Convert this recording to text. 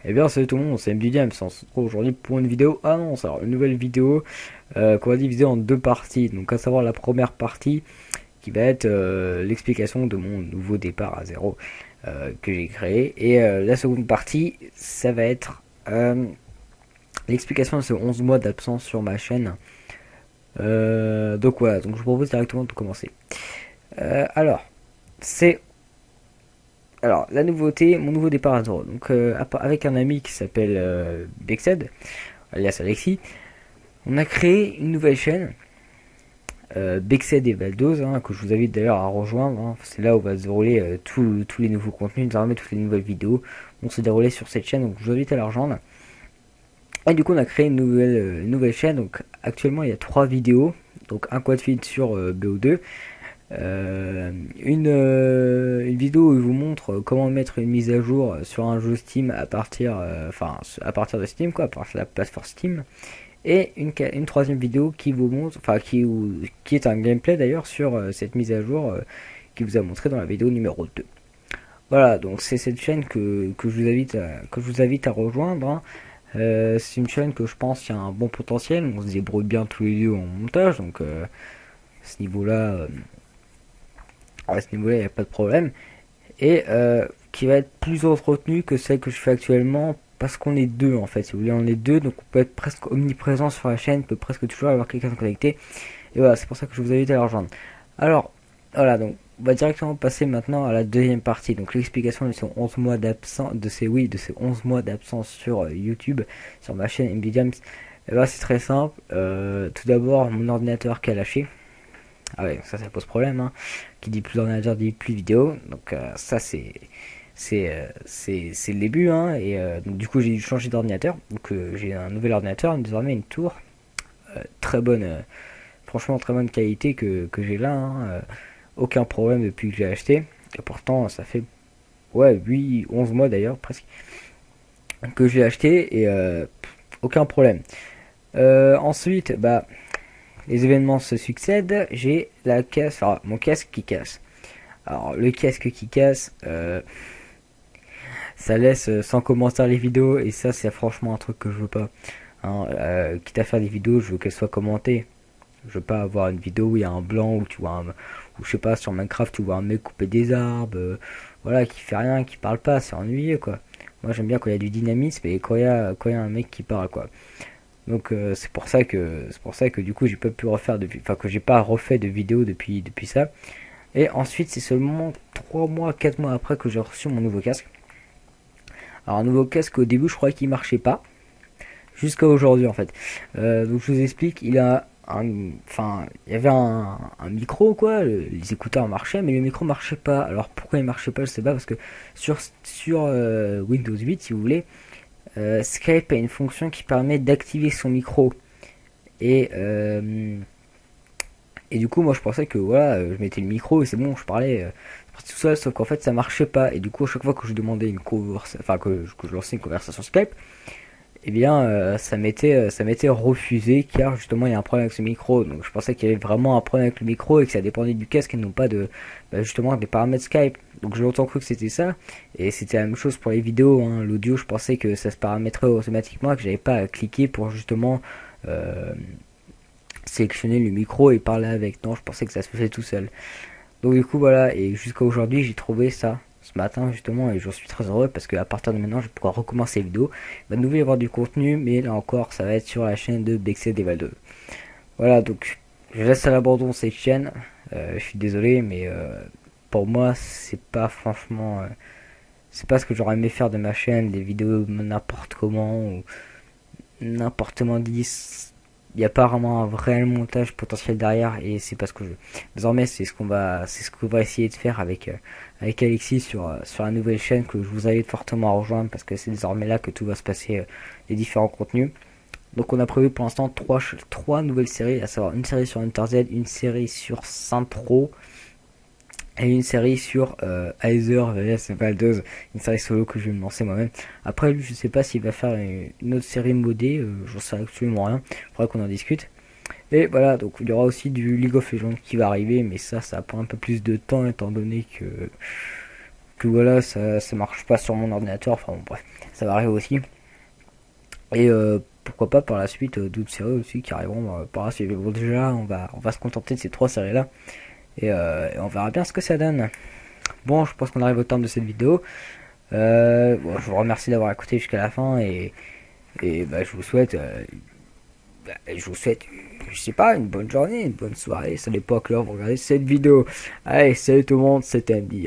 Eh bien salut tout le monde, c'est MD James, on se retrouve aujourd'hui pour une vidéo annonce, alors une nouvelle vidéo qu'on va diviser en deux parties, donc à savoir la première partie qui va être l'explication de mon nouveau départ à zéro que j'ai créé, et la seconde partie ça va être l'explication de ces 11 mois d'absence sur ma chaîne. Donc voilà, donc je vous propose directement de commencer. Alors, c'est la nouveauté, mon nouveau départ à zéro. Donc, avec un ami qui s'appelle Bexed, alias Alexis, on a créé une nouvelle chaîne, Bexed et Valdose, hein, que je vous invite d'ailleurs à rejoindre. Hein. C'est là où va se dérouler tous les nouveaux contenus, désormais toutes les nouvelles vidéos vont se dérouler sur cette chaîne, donc je vous invite à la rejoindre. Et du coup, on a créé une nouvelle chaîne. Donc, actuellement, il y a 3 vidéos. Donc, un quad feed sur BO2, une vidéo où je vous montre comment mettre une mise à jour sur un jeu Steam à partir, à partir de Steam, quoi, à partir de la plateforme Steam. Et une troisième vidéo qui vous montre, qui est un gameplay d'ailleurs sur cette mise à jour qui vous a montré dans la vidéo numéro 2. Voilà, donc c'est cette chaîne que je vous invite à rejoindre. Hein. C'est une chaîne que je pense qu'il y a un bon potentiel. On se débrouille bien tous les deux en montage, donc à ce niveau-là, il n'y a pas de problème. Et qui va être plus entretenue que celle que je fais actuellement parce qu'on est deux en fait. Si vous voulez, on est deux, donc on peut être presque omniprésent sur la chaîne, on peut presque toujours avoir quelqu'un de connecté. Et voilà, c'est pour ça que je vous invite à la rejoindre. Alors, voilà, donc on va directement passer maintenant à la deuxième partie. Donc l'explication de ces 11 mois d'absence, de ces 11 mois d'absence sur YouTube, sur ma chaîne MB James. Et là, c'est très simple. Tout d'abord, mon ordinateur qui a lâché. Ah ouais, ça pose problème. Hein. Qui dit plus d'ordinateur dit plus vidéo. Donc ça, c'est le début. Hein. Et donc, du coup, j'ai dû changer d'ordinateur. Donc j'ai un nouvel ordinateur, désormais une tour. Très bonne. Franchement, très bonne qualité que j'ai là. Hein. Aucun problème depuis que j'ai acheté. Et pourtant, ça fait 11 mois d'ailleurs, presque, que j'ai acheté. Et aucun problème. Ensuite, bah, les événements se succèdent. J'ai la caisse, enfin, mon casque qui casse. Alors, le casque qui casse, ça laisse sans commentaire les vidéos. Et ça, c'est franchement un truc que je veux pas. Hein, quitte à faire des vidéos, je veux qu'elles soient commentées. Je veux pas avoir une vidéo où il y a un blanc, où tu vois où je sais pas, sur Minecraft, tu vois un mec couper des arbres, voilà, qui fait rien, qui parle pas, c'est ennuyeux, quoi. Moi, j'aime bien quand il y a du dynamisme et quand il y a un mec qui parle, quoi. Donc, c'est pour ça que du coup, j'ai pas pu refaire que j'ai pas refait de vidéo depuis ça. Et ensuite, c'est seulement 3 mois, 4 mois après que j'ai reçu mon nouveau casque. Alors, un nouveau casque, au début, je croyais qu'il marchait pas. Jusqu'à aujourd'hui, en fait. Donc, je vous explique, il y avait un micro, quoi. Les écouteurs marchaient, mais le micro marchait pas. Alors, pourquoi il marchait pas, je sais pas, parce que sur Windows 8, si vous voulez, Skype a une fonction qui permet d'activer son micro. Et, euh, et du coup, moi, je pensais que voilà, je mettais le micro et c'est bon, je parlais tout seul, sauf qu'en fait, ça marchait pas. Et du coup, à chaque fois que je demandais une conversation, que je lançais une conversation Skype, eh bien, ça m'était refusé car justement, il y a un problème avec ce micro. Donc, je pensais qu'il y avait vraiment un problème avec le micro et que ça dépendait du casque et non pas justement des paramètres Skype. Donc, j'ai longtemps cru que c'était ça. Et c'était la même chose pour les vidéos. Hein. L'audio, je pensais que ça se paramétrait automatiquement et que j'avais pas à cliquer pour justement euh, sélectionner le micro et parler avec. Non, je pensais que ça se faisait tout seul. Donc du coup voilà, et jusqu'à aujourd'hui j'ai trouvé ça ce matin justement et j'en suis très heureux parce qu'à partir de maintenant je vais pouvoir recommencer les vidéos. Il va de nouveau y avoir du contenu mais là encore ça va être sur la chaîne de Bexé des Val 2. Voilà, donc je laisse à l'abandon cette chaîne. Je suis désolé mais pour moi c'est pas franchement c'est pas ce que j'aurais aimé faire de ma chaîne, des vidéos n'importe comment ou n'importe comment dit. Il n'y a pas vraiment un vrai montage potentiel derrière et c'est pas ce que je veux. Désormais c'est ce qu'on va essayer de faire avec Alexis sur la nouvelle chaîne que je vous invite fortement à rejoindre parce que c'est désormais là que tout va se passer, les différents contenus. Donc on a prévu pour l'instant trois nouvelles séries, à savoir une série sur Hunter Z, une série sur Saint Pro et une série sur Heiser vs Valdez, une série solo que je vais me lancer moi-même. Après, lui, je sais pas s'il va faire une autre série modée, j'en sais absolument rien. Il faudra qu'on en discute. Et voilà, donc il y aura aussi du League of Legends qui va arriver, mais ça prend un peu plus de temps étant donné que que voilà, ça marche pas sur mon ordinateur. Enfin bon, bref, ça va arriver aussi. Et pourquoi pas par la suite d'autres séries aussi qui arriveront par la suite. Bon, déjà, on va se contenter de ces trois séries-là. Et on verra bien ce que ça donne. Bon, je pense qu'on arrive au terme de cette vidéo. Bon, je vous remercie d'avoir écouté jusqu'à la fin et bah, je vous souhaite, je sais pas, une bonne journée, une bonne soirée. Ça dépend à quelle heure vous regardez cette vidéo. Allez, salut tout le monde, c'était Andy.